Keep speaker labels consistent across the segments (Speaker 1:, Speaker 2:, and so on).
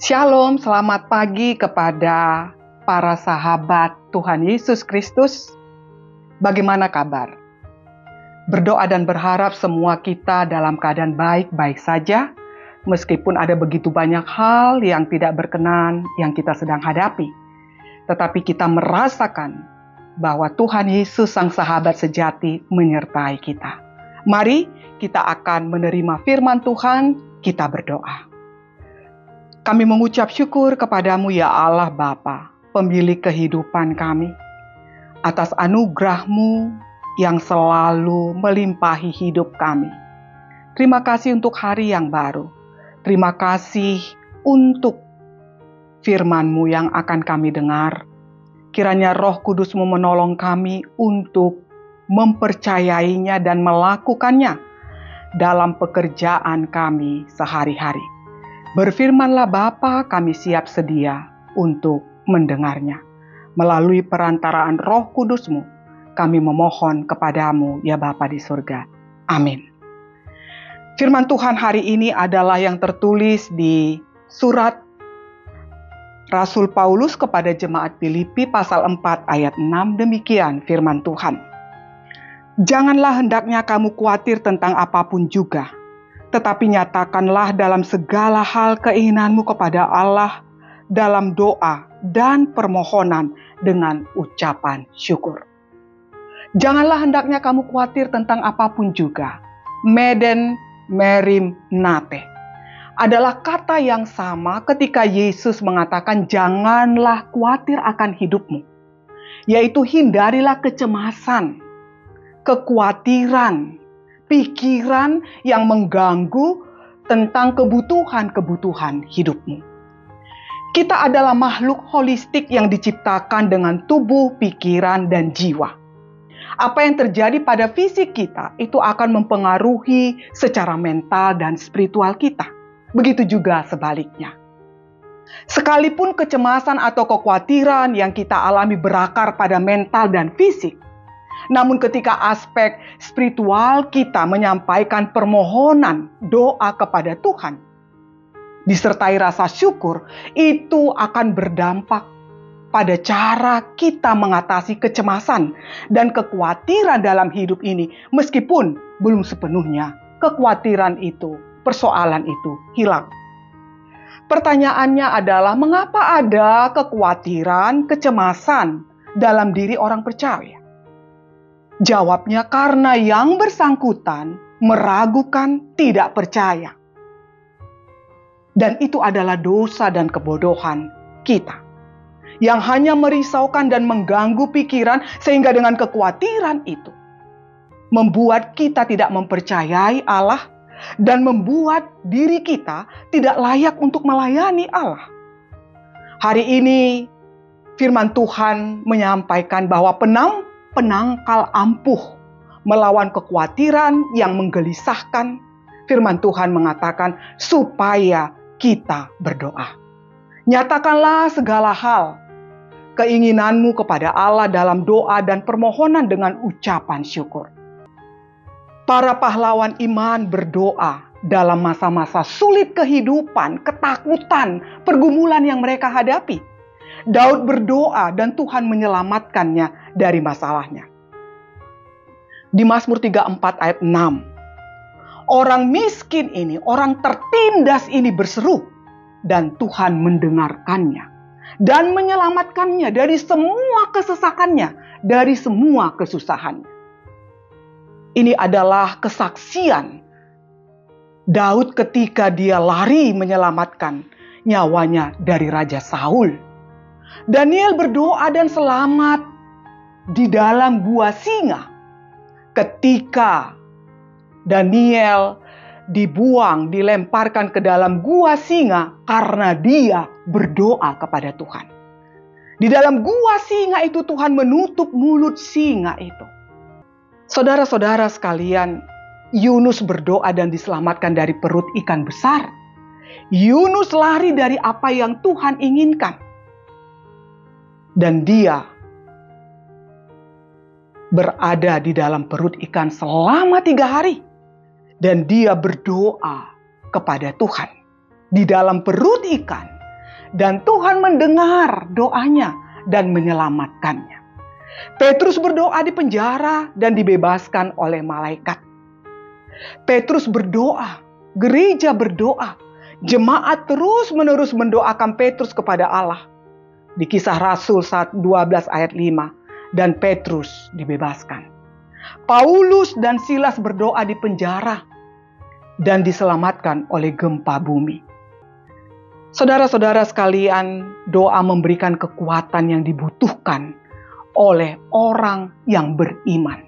Speaker 1: Shalom, selamat pagi kepada para sahabat Tuhan Yesus Kristus. Bagaimana kabar? Berdoa dan berharap semua kita dalam keadaan baik-baik saja, meskipun ada begitu banyak hal yang tidak berkenan yang kita sedang hadapi. Tetapi kita merasakan bahwa Tuhan Yesus Sang Sahabat Sejati menyertai kita. Mari kita akan menerima firman Tuhan, kita berdoa. Kami mengucap syukur kepadamu ya Allah Bapa, pemilik kehidupan kami, atas anugerah-Mu yang selalu melimpahi hidup kami. Terima kasih untuk hari yang baru. Terima kasih untuk firman-Mu yang akan kami dengar. Kiranya Roh Kudus-Mu menolong kami untuk mempercayainya dan melakukannya dalam pekerjaan kami sehari-hari. Berfirmanlah Bapa, kami siap sedia untuk mendengarnya. Melalui perantaraan Roh Kudus-Mu, kami memohon kepadamu ya Bapa di surga. Amin. Firman Tuhan hari ini adalah yang tertulis di surat Rasul Paulus kepada jemaat Filipi pasal 4 ayat 6. Demikian firman Tuhan. Janganlah hendaknya kamu khawatir tentang apapun juga, tetapi nyatakanlah dalam segala hal keinginanmu kepada Allah dalam doa dan permohonan dengan ucapan syukur. Janganlah hendaknya kamu khawatir tentang apapun juga. Meden merim nate adalah kata yang sama ketika Yesus mengatakan janganlah khawatir akan hidupmu. Yaitu hindarilah kecemasan, kekhawatiran, pikiran yang mengganggu tentang kebutuhan-kebutuhan hidupmu. Kita adalah makhluk holistik yang diciptakan dengan tubuh, pikiran, dan jiwa. Apa yang terjadi pada fisik kita itu akan mempengaruhi secara mental dan spiritual kita. Begitu juga sebaliknya. Sekalipun kecemasan atau kekhawatiran yang kita alami berakar pada mental dan fisik, namun ketika aspek spiritual kita menyampaikan permohonan doa kepada Tuhan, disertai rasa syukur, itu akan berdampak pada cara kita mengatasi kecemasan dan kekhawatiran dalam hidup ini, meskipun belum sepenuhnya kekhawatiran itu, persoalan itu hilang. Pertanyaannya adalah mengapa ada kekhawatiran, kecemasan dalam diri orang percaya? Jawabnya karena yang bersangkutan meragukan, tidak percaya. Dan itu adalah dosa dan kebodohan kita. Yang hanya merisaukan dan mengganggu pikiran sehingga dengan kekhawatiran itu membuat kita tidak mempercayai Allah dan membuat diri kita tidak layak untuk melayani Allah. Hari ini firman Tuhan menyampaikan bahwa penangkal ampuh melawan kekhawatiran yang menggelisahkan. Firman Tuhan mengatakan supaya kita berdoa. Nyatakanlah segala hal keinginanmu kepada Allah dalam doa dan permohonan dengan ucapan syukur. Para pahlawan iman berdoa dalam masa-masa sulit kehidupan, ketakutan, pergumulan yang mereka hadapi. Daud berdoa dan Tuhan menyelamatkannya dari masalahnya. Di Mazmur 34 ayat 6. Orang miskin ini, orang tertindas ini berseru dan Tuhan mendengarkannya dan menyelamatkannya dari semua kesesakannya, dari semua kesusahannya. Ini adalah kesaksian Daud ketika dia lari menyelamatkan nyawanya dari Raja Saul. Daniel berdoa dan selamat di dalam gua singa ketika Daniel dibuang, dilemparkan ke dalam gua singa karena dia berdoa kepada Tuhan. Di dalam gua singa itu Tuhan menutup mulut singa itu. Saudara-saudara sekalian, Yunus berdoa dan diselamatkan dari perut ikan besar. Yunus lari dari apa yang Tuhan inginkan. Dan dia berada di dalam perut ikan selama 3 hari. Dan dia berdoa kepada Tuhan. Di dalam perut ikan, dan Tuhan mendengar doanya dan menyelamatkannya. Petrus berdoa di penjara dan dibebaskan oleh malaikat. Petrus berdoa, gereja berdoa, jemaat terus-menerus mendoakan Petrus kepada Allah. Di Kisah Rasul 12 ayat 5, dan Petrus dibebaskan. Paulus dan Silas berdoa di penjara dan diselamatkan oleh gempa bumi. Saudara-saudara sekalian, doa memberikan kekuatan yang dibutuhkan oleh orang yang beriman.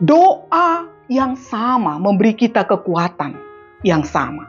Speaker 1: Doa yang sama memberi kita kekuatan yang sama.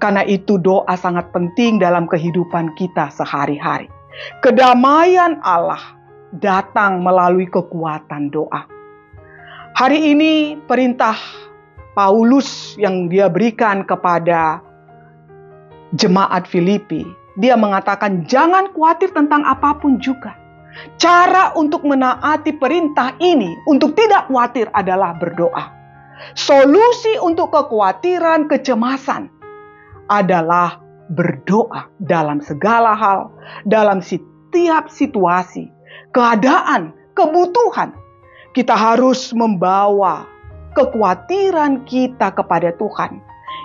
Speaker 1: Karena itu doa sangat penting dalam kehidupan kita sehari-hari. Kedamaian Allah datang melalui kekuatan doa. Hari ini perintah Paulus yang dia berikan kepada jemaat Filipi, dia mengatakan jangan khawatir tentang apapun juga. Cara untuk menaati perintah ini untuk tidak khawatir adalah berdoa. Solusi untuk kekhawatiran, kecemasan adalah berdoa dalam segala hal, dalam setiap situasi, keadaan, kebutuhan. Kita harus membawa kekhawatiran kita kepada Tuhan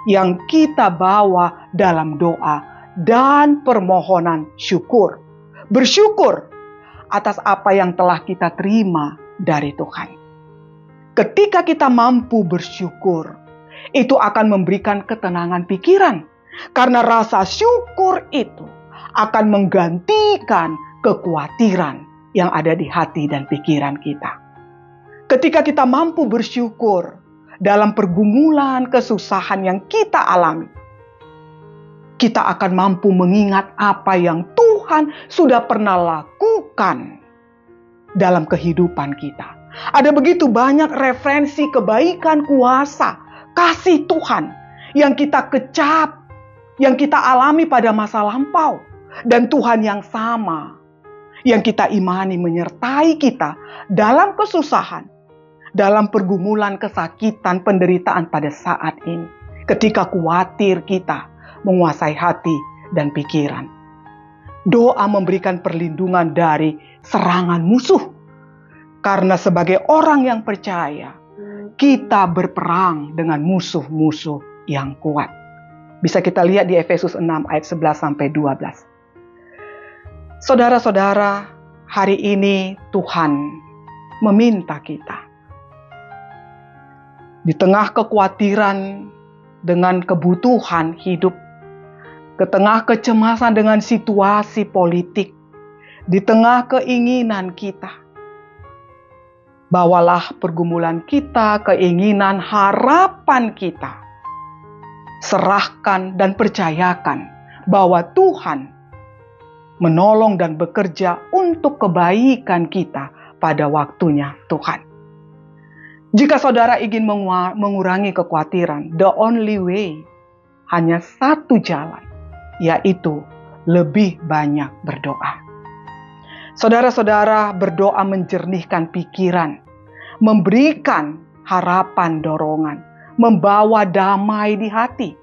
Speaker 1: yang kita bawa dalam doa dan permohonan syukur. Bersyukur atas apa yang telah kita terima dari Tuhan. Ketika kita mampu bersyukur, itu akan memberikan ketenangan pikiran. Karena rasa syukur itu akan menggantikan kekhawatiran yang ada di hati dan pikiran kita. Ketika kita mampu bersyukur dalam pergumulan, kesusahan yang kita alami, kita akan mampu mengingat apa yang Tuhan sudah pernah lakukan dalam kehidupan kita. Ada begitu banyak referensi kebaikan, kuasa, kasih Tuhan yang kita kecap, yang kita alami pada masa lampau. Dan Tuhan yang sama yang kita imani menyertai kita dalam kesusahan, dalam pergumulan, kesakitan, penderitaan pada saat ini. Ketika khawatir kita menguasai hati dan pikiran. Doa memberikan perlindungan dari serangan musuh. Karena sebagai orang yang percaya, kita berperang dengan musuh-musuh yang kuat. Bisa kita lihat di Efesus 6 ayat 11-12. Saudara-saudara, hari ini Tuhan meminta kita. Di tengah kekhawatiran dengan kebutuhan hidup, di tengah kecemasan dengan situasi politik, di tengah keinginan kita, bawalah pergumulan kita, keinginan, harapan kita. Serahkan dan percayakan bahwa Tuhan menolong dan bekerja untuk kebaikan kita pada waktunya Tuhan. Jika saudara ingin mengurangi kekhawatiran, the only way, hanya satu jalan, yaitu lebih banyak berdoa. Saudara-saudara, berdoa menjernihkan pikiran, memberikan harapan dorongan, membawa damai di hati.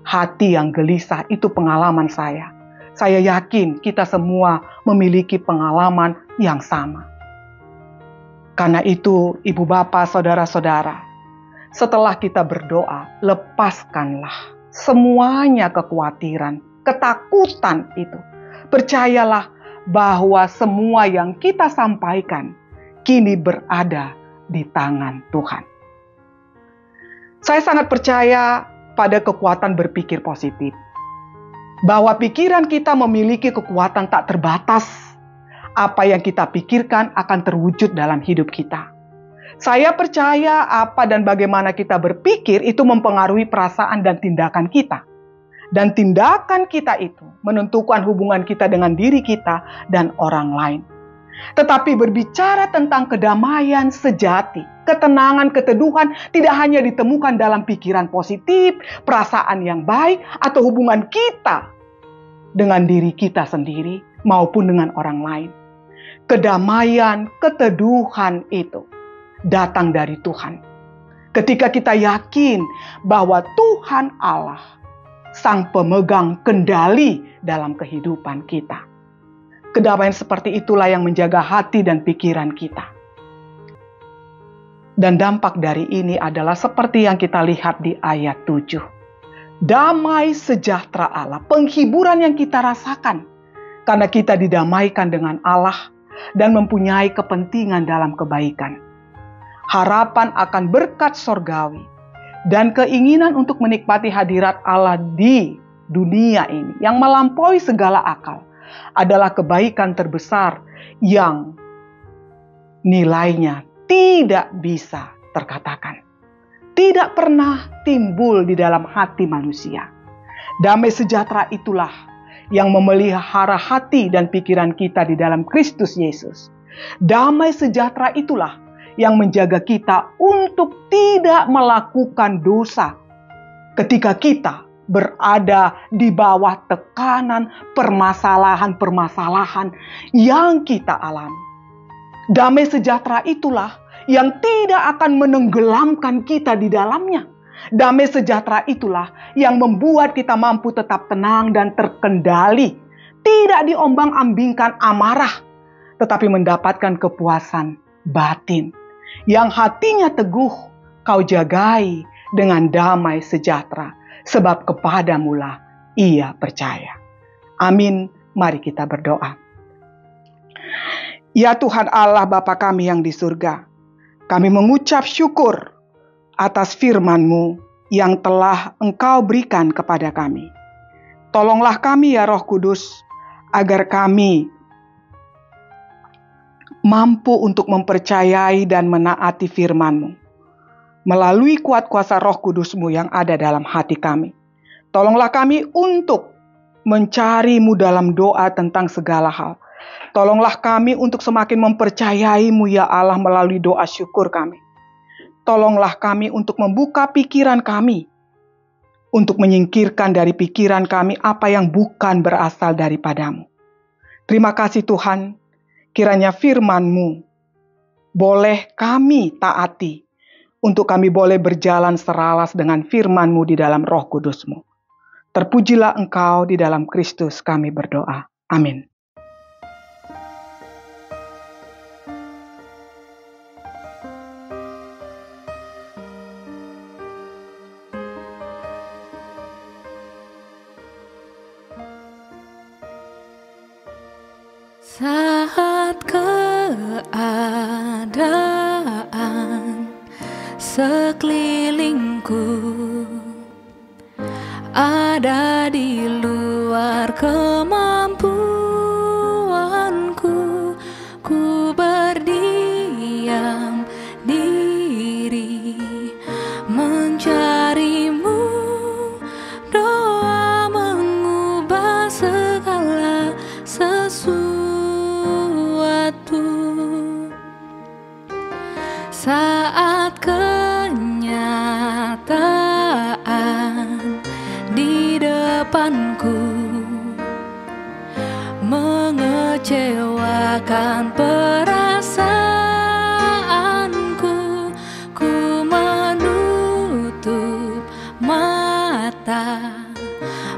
Speaker 1: Hati yang gelisah itu pengalaman saya. Saya yakin kita semua memiliki pengalaman yang sama. Karena itu, ibu bapak, saudara-saudara, setelah kita berdoa, lepaskanlah semuanya kekhawatiran, ketakutan itu. Percayalah bahwa semua yang kita sampaikan kini berada di tangan Tuhan. Saya sangat percaya pada kekuatan berpikir positif. Bahwa pikiran kita memiliki kekuatan tak terbatas. Apa yang kita pikirkan akan terwujud dalam hidup kita. Saya percaya apa dan bagaimana kita berpikir itu mempengaruhi perasaan dan tindakan kita. Dan tindakan kita itu menentukan hubungan kita dengan diri kita dan orang lain. Tetapi berbicara tentang kedamaian sejati, ketenangan, keteduhan tidak hanya ditemukan dalam pikiran positif, perasaan yang baik, atau hubungan kita dengan diri kita sendiri maupun dengan orang lain. Kedamaian, keteduhan itu datang dari Tuhan. Ketika kita yakin bahwa Tuhan Allah Sang pemegang kendali dalam kehidupan kita. Kedamaian seperti itulah yang menjaga hati dan pikiran kita. Dan dampak dari ini adalah seperti yang kita lihat di ayat 7. Damai sejahtera Allah, penghiburan yang kita rasakan karena kita didamaikan dengan Allah dan mempunyai kepentingan dalam kebaikan. Harapan akan berkat sorgawi dan keinginan untuk menikmati hadirat Allah di dunia ini yang melampaui segala akal adalah kebaikan terbesar yang nilainya tidak bisa terkatakan. Tidak pernah timbul di dalam hati manusia. Damai sejahtera itulah yang memelihara hati dan pikiran kita di dalam Kristus Yesus. Damai sejahtera itulah yang menjaga kita untuk tidak melakukan dosa ketika kita berada di bawah tekanan permasalahan-permasalahan yang kita alami. Damai sejahtera itulah yang tidak akan menenggelamkan kita di dalamnya. Damai sejahtera itulah yang membuat kita mampu tetap tenang dan terkendali. Tidak diombang-ambingkan amarah, tetapi mendapatkan kepuasan batin. Yang hatinya teguh, kau jagai dengan damai sejahtera. Sebab kepadamulah ia percaya. Amin. Mari kita berdoa. Ya Tuhan Allah Bapa kami yang di surga, kami mengucap syukur atas firman-Mu yang telah Engkau berikan kepada kami. Tolonglah kami ya Roh Kudus, agar kami mampu untuk mempercayai dan menaati firman-Mu melalui kuat kuasa Roh Kudus-Mu yang ada dalam hati kami. Tolonglah kami untuk mencari-Mu dalam doa tentang segala hal. Tolonglah kami untuk semakin mempercayai-Mu ya Allah melalui doa syukur kami. Tolonglah kami untuk membuka pikiran kami, untuk menyingkirkan dari pikiran kami apa yang bukan berasal daripada-Mu. Terima kasih Tuhan, kiranya firman-Mu boleh kami taati, untuk kami boleh berjalan seralas dengan firman-Mu di dalam Roh Kudus-Mu. Terpujilah Engkau di dalam Kristus kami berdoa. Amin.
Speaker 2: Saat keadaan sekelilingku ada di luar kemampuanku, ku berdiam diri mencari-Mu. Doa mengubah segala sesuatu. Saat kenyataan di depanku mengecewakan perasaanku, ku menutup mata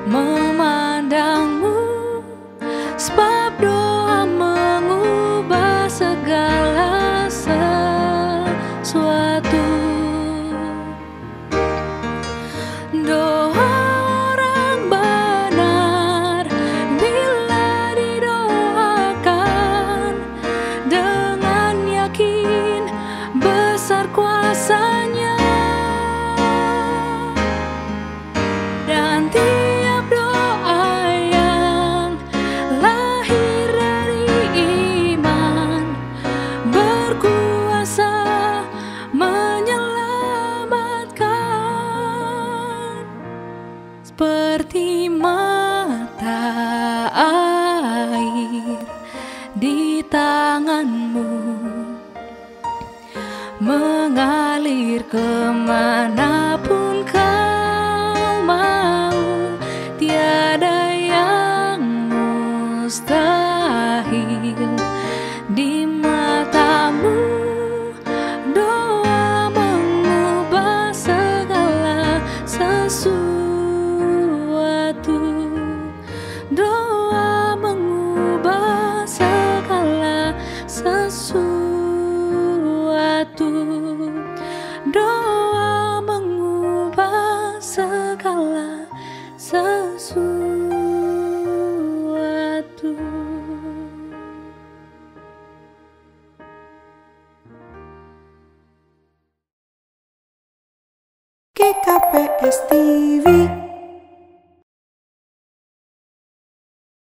Speaker 2: memandang-Mu, sebab doa mengubah segala sesuatu. Doa orang benar bila didoakan dengan yakin besar kuasa-Nya, dan tiap doa yang lahir dari iman berkuasa menyelamatkan. Seperti mata air di tangan-Mu, mengalir kemanapun Kau mau. Tiada yang mustahil di mata-Mu. Doa mengubah segala sesuatu.
Speaker 3: GKPS TV.